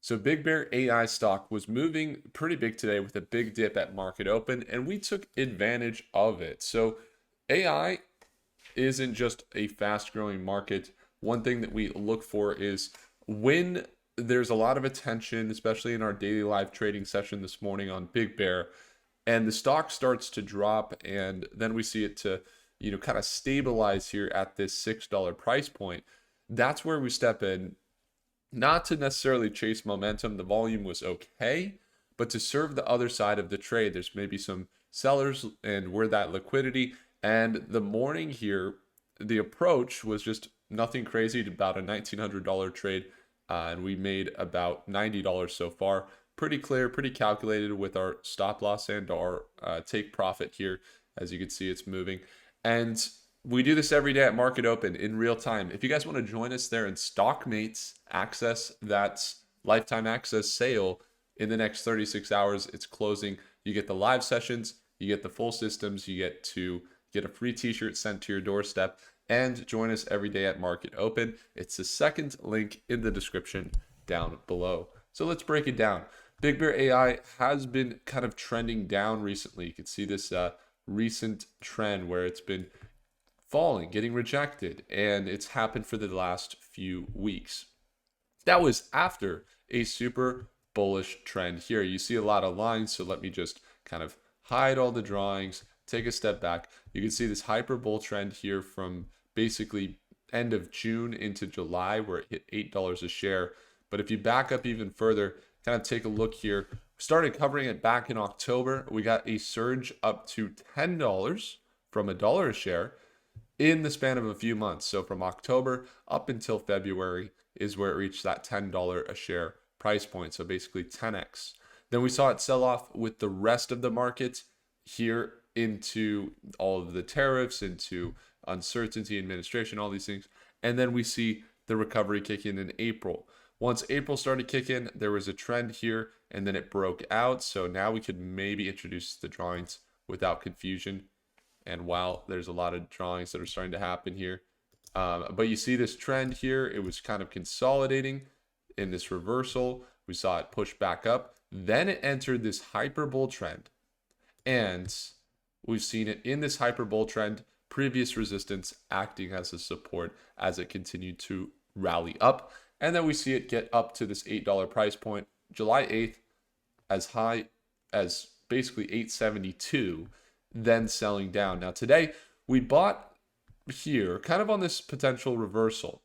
So BigBear.AI stock was moving pretty big today with a big dip at market open, and we took advantage of it. So AI isn't just a fast growing market. One thing that we look for is when there's a lot of attention, especially in our daily live trading session this morning on Big Bear, and the stock starts to drop, and then we see it to, kind of stabilize here at this $6 price point. That's where we step in, not to necessarily chase momentum. The volume was okay, but to serve the other side of the trade. There's maybe some sellers, and we're that liquidity. And the morning here, the approach was just nothing crazy, about a $1,900 trade, and we made about $90 so far. Pretty clear, pretty calculated with our stop loss and our take profit here. As you can see, it's moving. And we do this every day at market open in real time. If you guys want to join us there in Stockmates, access that lifetime access sale in the next 36 hours. It's closing. You get the live sessions, you get the full systems, you get to get a free t-shirt sent to your doorstep, and join us every day at market open. It's the second link in the description down below. So let's break it down. BigBear.AI has been kind of trending down recently. You can see this recent trend where it's been falling, getting rejected, and it's happened for the last few weeks. That was after a super bullish trend here. You see a lot of lines, so let me just kind of hide all the drawings, take a step back. You can see this hyper bull trend here from basically end of June into July, where it hit $8 a share. But if you back up even further, kind of take a look here. We started covering it back in October. We got a surge up to $10 from $1 a share in the span of a few months. So from October up until February is where it reached that $10 a share price point. So basically 10x. Then we saw it sell off with the rest of the market here into all of the tariffs, into uncertainty, administration, all these things. And then we see the recovery kick in April. Once April started kicking, there was a trend here, and then it broke out. So now we could maybe introduce the drawings without confusion. And while there's a lot of drawings that are starting to happen here, but you see this trend here, it was kind of consolidating in this reversal. We saw it push back up. Then it entered this hyper bull trend. And we've seen it in this hyper bull trend, previous resistance acting as a support as it continued to rally up. And then we see it get up to this $8 price point, July 8th, as high as basically $8.72, then selling down. Now today, we bought here kind of on this potential reversal.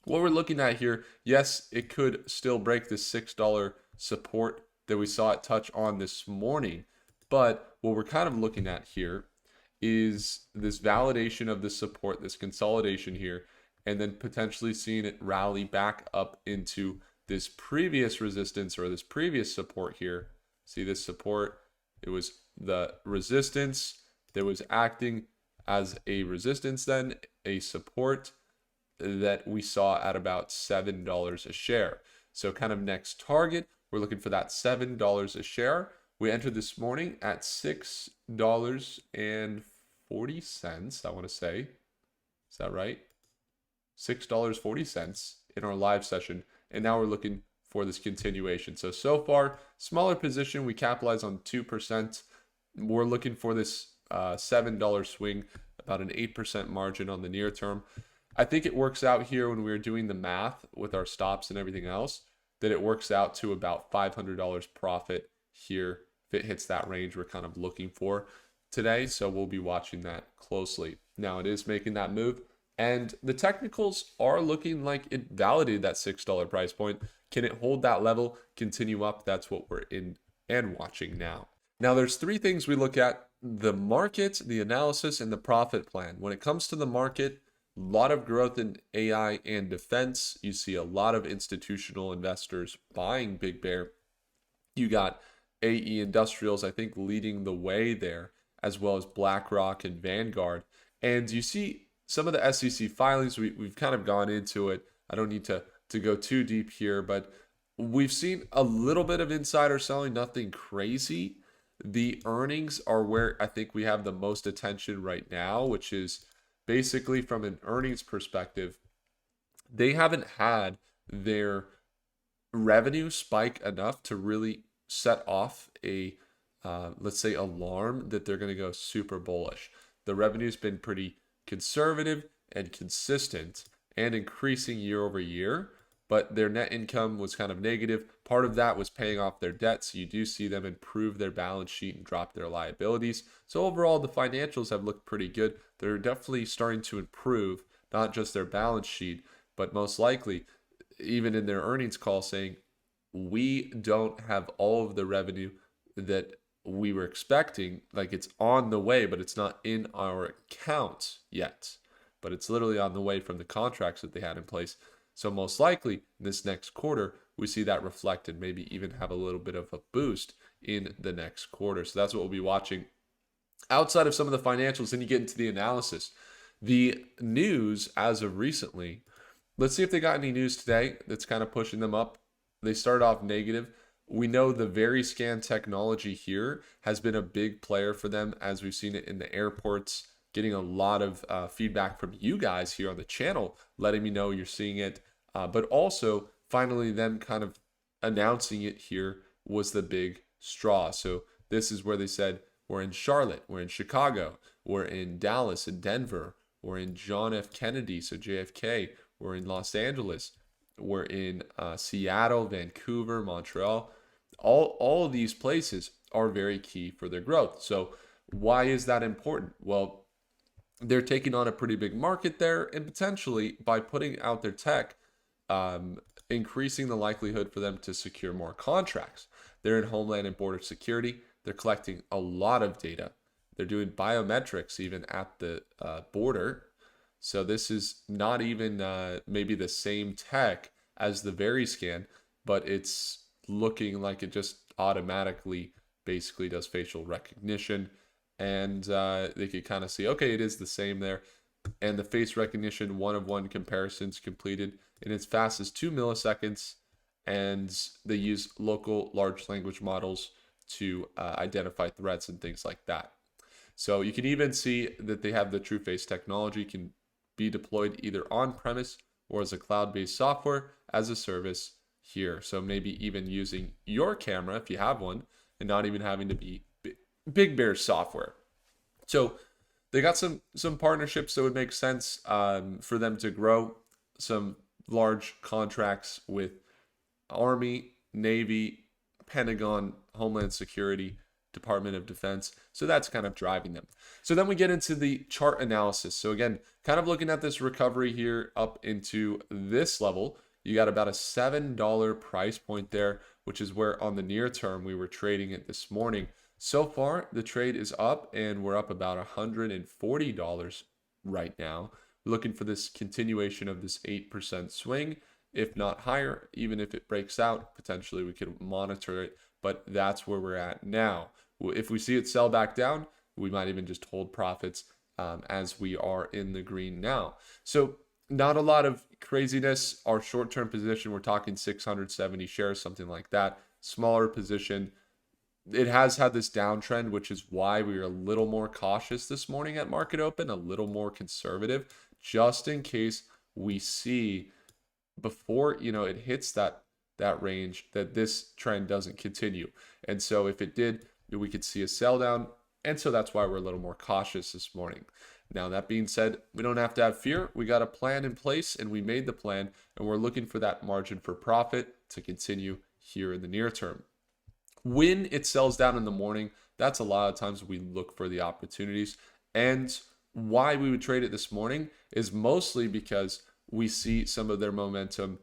What we're looking at here, yes, it could still break this $6 support that we saw it touch on this morning. But what we're kind of looking at here is this validation of the support, this consolidation here, and then potentially seeing it rally back up into this previous resistance or this previous support here. See this support? It was the resistance that was acting as a resistance, then a support that we saw at about $7 a share. So kind of next target, we're looking for that $7 a share. We entered this morning at $6.40, I want to say. Is that right? $6.40 in our live session. And now we're looking for this continuation. So far, smaller position. We capitalize on 2%. We're looking for this $7 swing, about an 8% margin on the near term. I think it works out here when we're doing the math with our stops and everything else, that it works out to about $500 profit here if it hits that range we're kind of looking for today. So we'll be watching that closely. Now it is making that move, and the technicals are looking like it validated that $6 price point. Can it hold that level, continue up? That's what we're in and watching now. Now there's three things we look at: the market, the analysis, and the profit plan. When it comes to the market, a lot of growth in AI and defense. You see a lot of institutional investors buying Big Bear. You got AE Industrials, I think, leading the way there, as well as BlackRock and Vanguard. And you see some of the SEC filings. We've kind of gone into it. I don't need to go too deep here, but we've seen a little bit of insider selling, nothing crazy. The earnings are where I think we have the most attention right now, which is basically from an earnings perspective. They haven't had their revenue spike enough to really set off a let's say alarm that they're going to go super bullish. The revenue's been pretty conservative and consistent and increasing year over year, but their net income was kind of negative. Part of that was paying off their debt, so you do see them improve their balance sheet and drop their liabilities. So overall, the financials have looked pretty good. They're definitely starting to improve, not just their balance sheet, but most likely even in their earnings call saying we don't have all of the revenue that we were expecting. Like it's on the way, but it's not in our account yet. But it's literally on the way from the contracts that they had in place. So most likely this next quarter, we see that reflect and maybe even have a little bit of a boost in the next quarter. So that's what we'll be watching. Outside of some of the financials, then you get into the analysis. The news as of recently, let's see if they got any news today that's kind of pushing them up. They started off negative. We know the VeriScan technology here has been a big player for them, as we've seen it in the airports, getting a lot of feedback from you guys here on the channel, letting me know you're seeing it. But also, finally, them kind of announcing it here was the big straw. So this is where they said, we're in Charlotte, we're in Chicago, we're in Dallas and Denver, we're in John F. Kennedy, so JFK, we're in Los Angeles, we're in Seattle, Vancouver, Montreal. All of these places are very key for their growth. So why is that important? Well, they're taking on a pretty big market there, and potentially by putting out their tech, increasing the likelihood for them to secure more contracts. They're in Homeland and Border Security. They're collecting a lot of data. They're doing biometrics even at the border. So this is not even maybe the same tech as the VeriScan, but it's looking like it just automatically basically does facial recognition. And they could kind of see, okay, it is the same there. And the face recognition one-of-one comparisons completed in as fast as 2 milliseconds. And they use local large language models to identify threats and things like that. So you can even see that they have the true face technology, can be deployed either on-premise or as a cloud-based software as a service here. So maybe even using your camera if you have one and not even having to be BigBear software. So they got some partnerships that would make sense for them to grow, some large contracts with Army, Navy, Pentagon, Homeland Security, Department of Defense. So that's kind of driving them. So then we get into the chart analysis. So again, kind of looking at this recovery here up into this level, you got about a $7 price point there, which is where on the near term we were trading it this morning. So far, the trade is up and we're up about $140 right now. We're looking for this continuation of this 8% swing, if not higher. Even if it breaks out, potentially we could monitor it, but that's where we're at now. If we see it sell back down, we might even just hold profits as we are in the green now. So not a lot of craziness. Our short-term position, we're talking 670 shares, something like that. Smaller position. It has had this downtrend, which is why we are a little more cautious this morning at market open, a little more conservative, just in case we see before it hits that range that this trend doesn't continue. And so if it did, we could see a sell down. And so that's why we're a little more cautious this morning. Now, that being said, we don't have to have fear. We got a plan in place and we made the plan, and we're looking for that margin for profit to continue here in the near term. When it sells down in the morning, that's a lot of times we look for the opportunities. And why we would trade it this morning is mostly because we see some of their momentum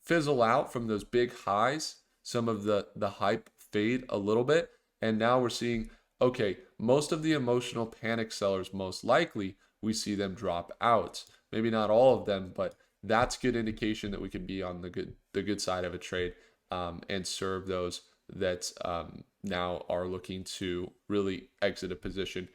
fizzle out from those big highs, some of the hype fade a little bit. And now we're seeing, okay, most of the emotional panic sellers, most likely we see them drop out. Maybe not all of them, but that's good indication that we can be on the good side of a trade and serve those that now are looking to really exit a position,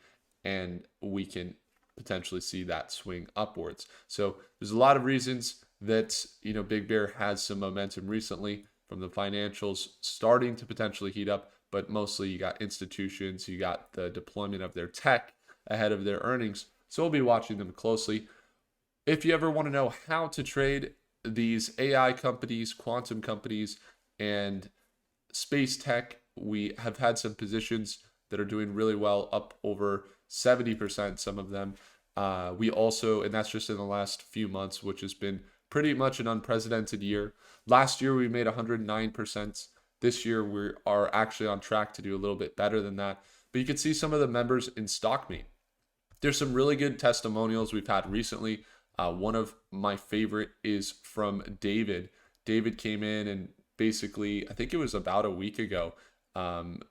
and we can potentially see that swing upwards. So there's a lot of reasons that Big Bear has some momentum recently from the financials starting to potentially heat up, but mostly you got institutions, you got the deployment of their tech ahead of their earnings. So we'll be watching them closely. If you ever want to know how to trade these AI companies, quantum companies, and space tech, we have had some positions that are doing really well, up over 70%, some of them. We also, and that's just in the last few months, which has been pretty much an unprecedented year. Last year, we made 109%. This year, we are actually on track to do a little bit better than that. But you can see some of the members in StockMe. There's some really good testimonials we've had recently. One of my favorite is from David. David came in and basically, I think it was about a week ago, um,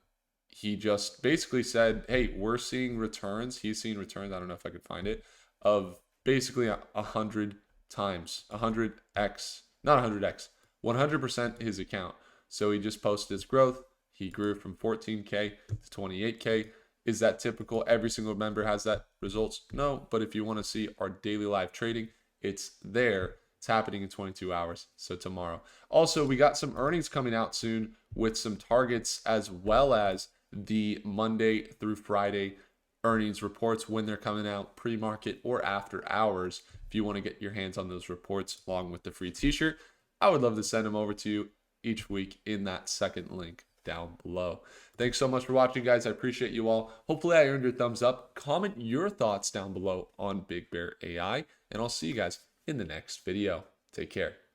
he just basically said, "Hey, we're seeing returns." He's seeing returns. I don't know if I could find it, of basically 100 times, 100x, not 100x, 100% his account. So he just posted his growth. He grew from 14K to 28K. Is that typical? Every single member has that results? No, but if you want to see our daily live trading, it's there. It's happening in 22 hours, so tomorrow. Also, we got some earnings coming out soon with some targets, as well as the Monday through Friday earnings reports when they're coming out, pre-market or after hours. If you want to get your hands on those reports along with the free t-shirt, I would love to send them over to you each week in that second link down below. Thanks so much for watching, guys. I appreciate you all. Hopefully I earned your thumbs up. Comment your thoughts down below on Big Bear AI, and I'll see you guys in the next video. Take care.